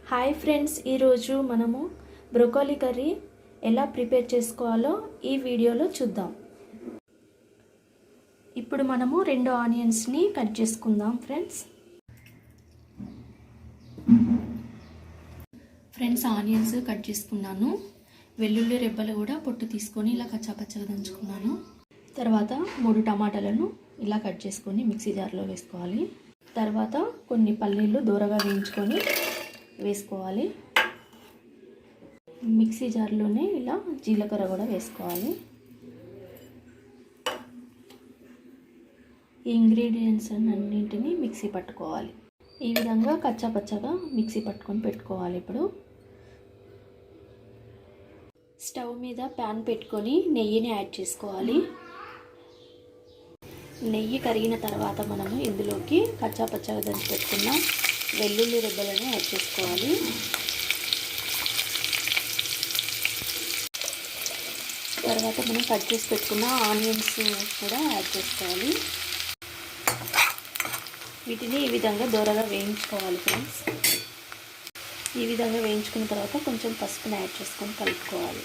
Hi friends, ఈరోజు మనము broccoli curry ఎలా ప్రిపేర్ చేసుకోవాలో ఈ వీడియోలో చూద్దాం. ఇప్పుడు మనము 2 ఆనియన్స్ని కట్ చేసుకుందాం. ఫ్రెండ్స్ ఆనియన్స్ కట్ చేసుకున్నాను. వెల్లుల్లి రెబ్బలు కూడా పొట్టు తీసుకొని ఇలా కచ్చాపచ్చగా దంచుకున్నాను. తర్వాత 3 టమాటాలను ఇలా కట్ చేసుకొని మిక్సీ జార్లో వేసుకోవాలి. తర్వాత కొన్ని పల్లీలు దూరగా వేయించుకొని వేసుకోవాలి. మిక్సీ జార్లోనే ఇలా జీలకర్ర కూడా వేసుకోవాలి. ఈ ఇంగ్రీడియంట్స్ అన్నింటినీ మిక్సీ పట్టుకోవాలి. ఈ విధంగా కచ్చాపచ్చగా మిక్సీ పట్టుకొని పెట్టుకోవాలి. ఇప్పుడు స్టవ్ మీద ప్యాన్ పెట్టుకొని నెయ్యిని యాడ్ చేసుకోవాలి. నెయ్యి కరిగిన తర్వాత మనము ఇందులోకి కచ్చాపచ్చగా దంచి పెట్టుకున్న వెల్లుల్లి రెబ్బలను యాడ్ చేసుకోవాలి. తర్వాత మనం కట్ చేసి పెట్టుకున్న ఆనియన్స్ కూడా యాడ్ చేసుకోవాలి. వీటిని ఈ విధంగా దూరగా వేయించుకోవాలి ఫ్రెండ్స్. ఈ విధంగా వేయించుకున్న తర్వాత కొంచెం పసుపుని యాడ్ చేసుకొని కలుపుకోవాలి.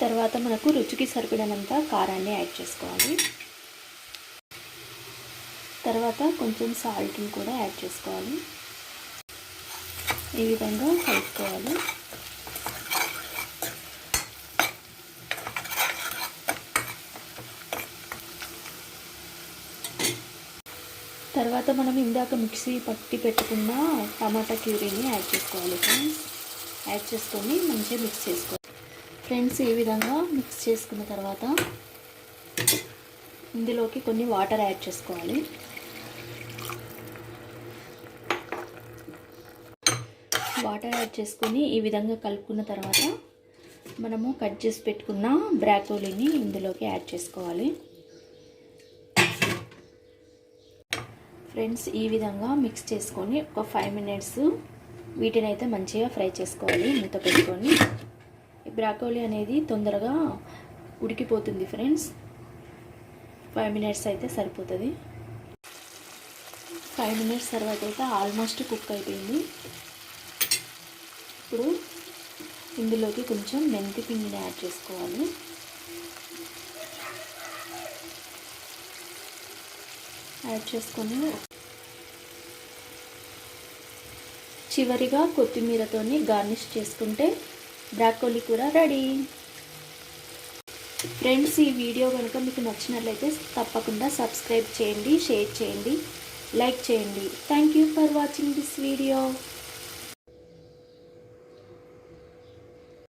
తర్వాత మనకు రుచికి సరిపడినంత కారాన్ని యాడ్ చేసుకోవాలి. తర్వాత కొంచెం సాల్ట్ని కూడా యాడ్ చేసుకోవాలి. ఈ విధంగా కలుపుకోవాలి. తర్వాత మనం ఇందాక మిక్సీ పట్టి పెట్టుకున్న టమాటా ప్యూరీని యాడ్ చేసుకోవాలి ఫ్రెండ్స్. యాడ్ చేసుకొని మంచిగా మిక్స్ చేసుకోవాలి ఫ్రెండ్స్. ఈ విధంగా మిక్స్ చేసుకున్న తర్వాత ఇందులోకి కొన్ని వాటర్ యాడ్ చేసుకోవాలి. వాటర్ యాడ్ చేసుకొని ఈ విధంగా కలుపుకున్న తర్వాత మనము కట్ చేసి పెట్టుకున్న బ్రోకోలీని ఇందులోకి యాడ్ చేసుకోవాలి. ఫ్రెండ్స్ ఈ విధంగా మిక్స్ చేసుకొని ఒక 5 మినిట్స్ వీటిని అయితే మంచిగా ఫ్రై చేసుకోవాలి. మూత పెట్టుకొని ఈ బ్రోకోలీ అనేది తొందరగా ఉడికిపోతుంది ఫ్రెండ్స్. 5 మినిట్స్ అయితే సరిపోతుంది. 5 మినిట్స్ తర్వాత అయితే ఆల్మోస్ట్ కుక్ అయిపోయింది. ఇప్పుడు ఇందులోకి కొంచెం మెంతి పిండిని యాడ్ చేసుకోవాలి. యాడ్ చేసుకొని చివరిగా కొత్తిమీరతోని గార్నిష్ చేసుకుంటే బ్రోకోలీ కూర రెడీ. ఫ్రెండ్స్ ఈ వీడియో కనుక మీకు నచ్చినట్లయితే తప్పకుండా సబ్స్క్రైబ్ చేయండి, షేర్ చేయండి, లైక్ చేయండి. Thank you for watching this video.